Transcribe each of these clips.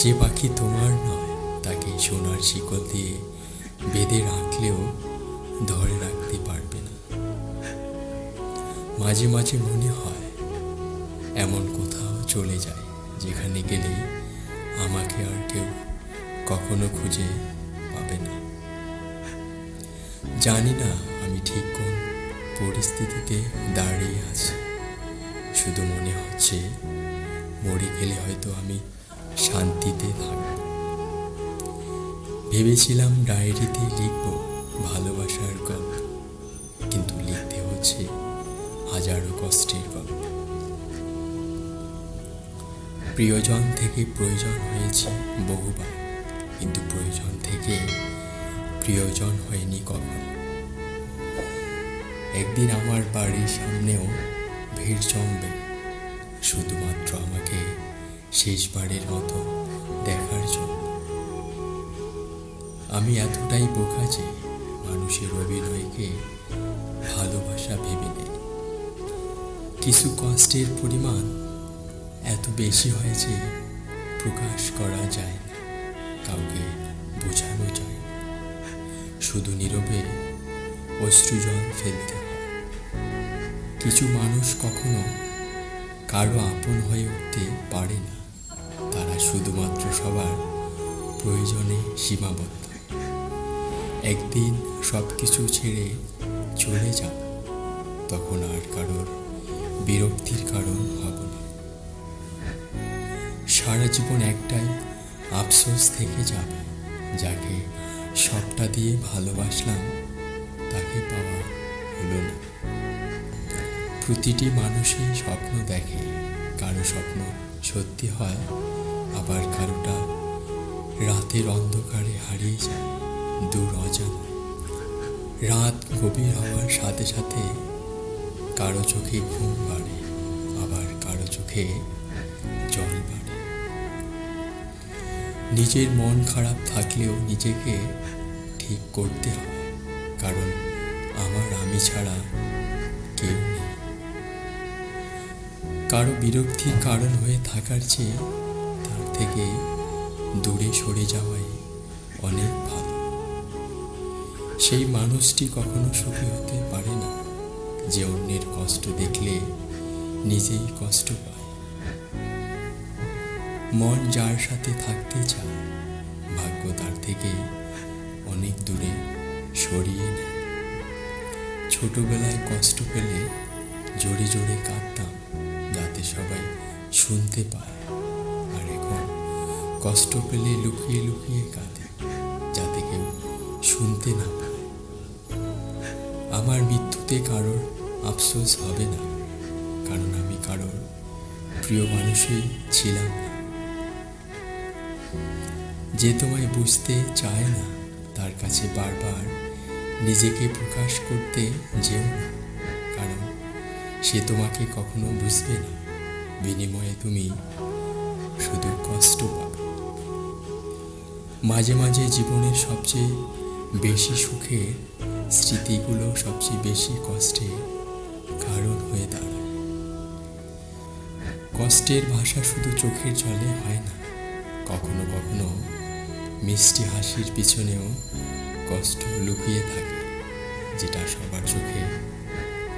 যে পাখি তোমার নয় তাকে সোনার শিকল দিয়ে বেঁধে রাখলেও ধরে রাখতে পারবে না। মাঝে মাঝে মনে হয় এমন কোথাও চলে যায় যেখানে গেলে আমাকে আর কেউ কখনো খুঁজে পাবে না। জানি না আমি ঠিক কোন পরিস্থিতিতে দাঁড়িয়ে আছি, শুধু মনে হচ্ছে মরে গেলে হয়তো আমি শান্তিতে থাকব। ভেবেছিলাম ডায়েরিতে লিখব ভালোবাসার গল্প, কিন্তু লিখতে হচ্ছে হাজারো কষ্টের গল্প। প্রিয়জন থেকে প্রয়োজন হয়েছে বহুবার, কিন্তু প্রয়োজন থেকে প্রিয়জন হয়নি কখনো। একদিন আমার বাড়ির সামনেও ভিড় জমবে, শুধুমাত্র আমাকে শেষবারের মতো দেখার জন্য। আমি এতটাই বোকা যে মানুষের অভিনয়কে ভালোবাসা ভেবে নেই। কিছু কষ্টের পরিমাণ এত বেশি হয় যে প্রকাশ করা যায় না, কাউকে বোঝানো যায় না, শুধু নীরবে অশ্রুজল ফেলতে হয়। কিছু মানুষ কখনো কারো আপন হয়ে উঠতে পারে না, তারা শুধুমাত্র সবার প্রয়োজনে সীমাবদ্ধ। একদিন সব কিছু ছেড়ে চলে যাবে, তখন আর কারোর বিরক্তির কারণ হবে না। সারা জীবন একটাই আফসোস থেকে যাবে, যাকে সবটা দিয়ে ভালোবাসলাম তাকে পাওয়া হলো না। প্রতিটি মানুষই স্বপ্ন দেখে, কারো স্বপ্ন সত্যি হয়, আবার কারোটা রাতের অন্ধকারে হারিয়ে যায় দূর অজানা। রাত গভীর হওয়ার সাথে সাথে কারো চোখে ঘুম বাড়ে, আবার কারো চোখে জল বাড়ে। নিজের মন খারাপ থাকলেও নিজেকে ঠিক করতে হয়, কারণ আমার আমি ছাড়া কেউ নেই। কারো বিরক্তির কারণ হয়ে থাকার চেয়ে তার থেকে দূরে সরে যাওয়াই অনেক ভালো। সেই মানুষটি কখনো সুখী হতে পারে না, যে অন্যের কষ্ট দেখলে নিজেই কষ্ট পায়। মন যার সাথে থাকতে চায়, ভাগ্য তার থেকে অনেক দূরে সরিয়ে নেয়। ছোটবেলায় কষ্ট পেলে জোরে জোরে কাঁদতাম, যাতে সবাই শুনতে পায়, আর এখন কষ্ট পেলে লুকিয়ে লুকিয়ে কাঁদে, যাতে কেউ শুনতে না পায়। আমার মৃত্যুতে কারোর আফসোস হবে না, কারণ আমি কারোর প্রিয় মানুষই ছিলাম না। যে তোমায় বুঝতে চায় না, তার কাছে বারবার নিজেকে প্রকাশ করতে যেও না, কারণ সে তোমাকে কখনো বুঝবে না। বিনিময়ে তুমি শুধু কষ্ট পাবে। মাঝে মাঝে জীবনের সবচেয়ে বেশি সুখের স্মৃতিগুলো সবচেয়ে বেশি কষ্টের কারণ হয়ে দাঁড়ায়। কষ্টের ভাষা শুধু চোখের জলে হয় না, কখনো কখনো মিষ্টি হাসির পিছনেও কষ্ট লুকিয়ে থাকে, যেটা সবার চোখে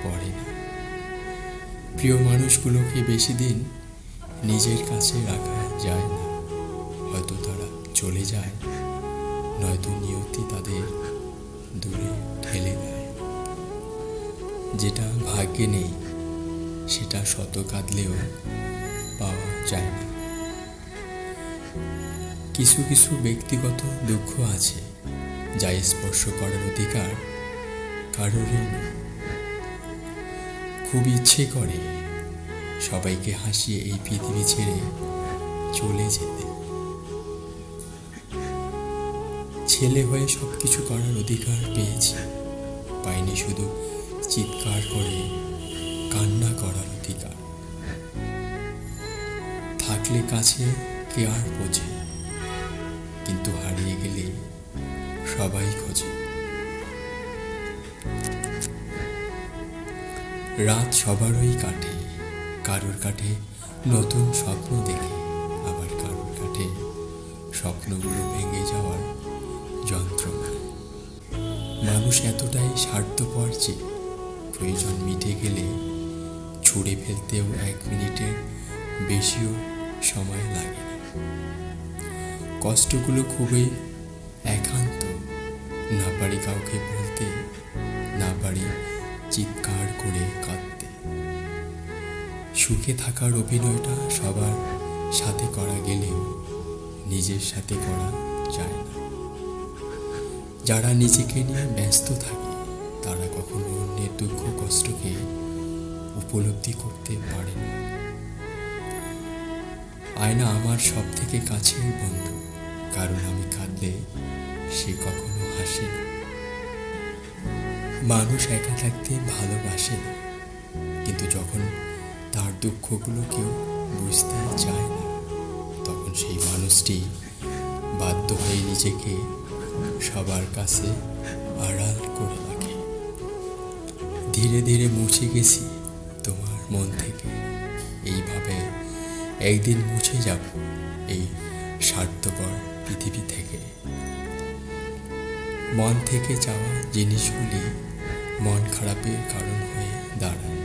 পড়ে না। প্রিয় মানুষগুলোকে বেশি দিন নিজের কাছে রাখা যায় না, হয়তো তারা চলে যায়, নয়তো নিয়তি তাদের দূরে ঠেলে দেয়। যেটা ভাগ্যে নেই সেটা শত কাঁদলেও পাওয়া যায় না। কিছু কিছু ব্যক্তিগত দুঃখ আছে যা স্পর্শ করার অধিকার কারোরই নেই। খুব ইচ্ছে করে সবাইকে হাসিয়ে এই পৃথিবী ছেড়ে চলে যেতে। ছেলে হয়ে সব কিছু করার অধিকার পেয়েছি, পাইনি শুধু চিৎকার করে কান্না করার অধিকার। থাকলে কাছে কে আর খোঁজে, কিন্তু হারিয়ে গেলে সবাই খোঁজে। রাত সবারই কাটে, কারোর কাটে নতুন স্বপ্ন দেখে, আবার কারোর কাটে স্বপ্নগুলো ভেঙে যাওয়ার যন্ত্রণা। মানুষ এতটাই স্বার্থপর যে প্রয়োজন মিটে গেলে ছুঁড়ে ফেলতেও 1 মিনিটের বেশিও সময় লাগে না। কষ্টগুলো খুবই একান্ত, না পারি কাউকে বলতে, না পারি চিৎকার করে কাঁদতে। সুখে থাকার অভিনয়টা সবার সাথে করা গেলেও নিজের সাথে করা যায় না। যারা নিজেকে নিয়ে ব্যস্ত থাকে তারা কখনো অন্যের দুঃখ কষ্টকে উপলব্ধি করতে পারে না। আয়না আমার সব থেকে কাছের বন্ধু, কারণ আমি কাঁদলে সে কখনো হাসে না। মানুষ একা থাকতে ভালোবাসে না, কিন্তু যখন তার দুঃখগুলো কেউ বুঝতে চায় না, তখন সেই মানুষটি বাধ্য হয়ে নিজেকে সবার কাছে আড়াল করে রাখে। ধীরে ধীরে মুছে গেছি তোমার মন থেকে, এইভাবে একদিন মুছে যাব এই স্বার্থপর পৃথিবী থেকে। মন থেকে যাওয়া জিনিসগুলি মন খারাপের কারণ হয়ে দাঁড়ায়।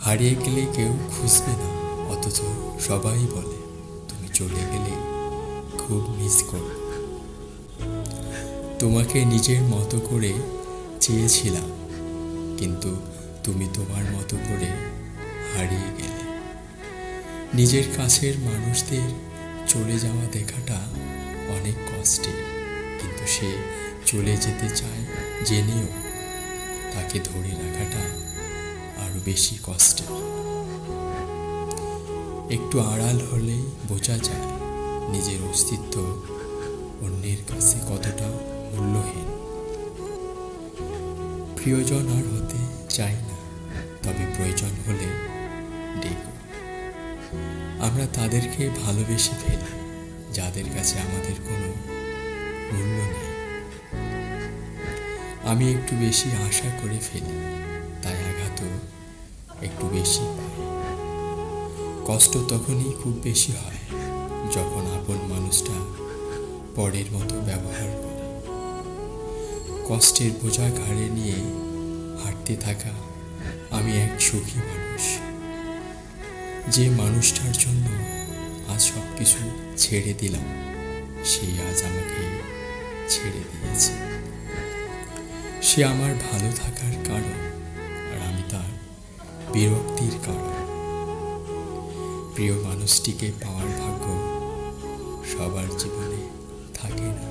হারিয়ে গেলে কেউ খুঁজবে না, অথচ সবাই বলে তুমি চলে গেলে খুব মিস করো। তোমাকে নিজের মতো করে চেয়েছিলাম, কিন্তু তুমি তোমার মতো করে হারিয়ে গেলে। নিজের কাছের মানুষদের চলে যাওয়া দেখাটা অনেক কষ্টের, কিন্তু সে চলে যেতে চায় জেনেও তাকে ধরে রাখাটা আরো বেশি কষ্টের। একটু আড়াল হলেই বোঝা যায় নিজের অস্তিত্ব অন্যের কাছে কতটা মূল্যহীন। প্রিয়জন আর হতে চাই না, তবে প্রয়োজন হলে ডেকো। আমরা তাদেরকে ভালোবেসে ফেলি যাদের কাছে আমাদের কোনো মূল্য নেই। আমি একটু বেশি আশা করে ফেলি, তাই আঘাতও একটু বেশি পাই। কষ্ট তখনই খুব বেশি হয় যখন আপন মানুষটা পরের মতো ব্যবহার করে। কষ্টের বোঝা ঘাড়ে নিয়ে হাঁটতে থাকা আমি এক সুখী মানুষ, যে মানুষটার জন্য আজ সব কিছু ছেড়ে দিলাম, সে আজ আমাকে ছেড়ে দিয়েছে। সে আমার ভালো থাকার কারণ, আর আমি তার বিরক্তির কারণ। প্রিয় মানুষটিকে পাওয়ার ভাগ্য সবার জীবনে থাকে না।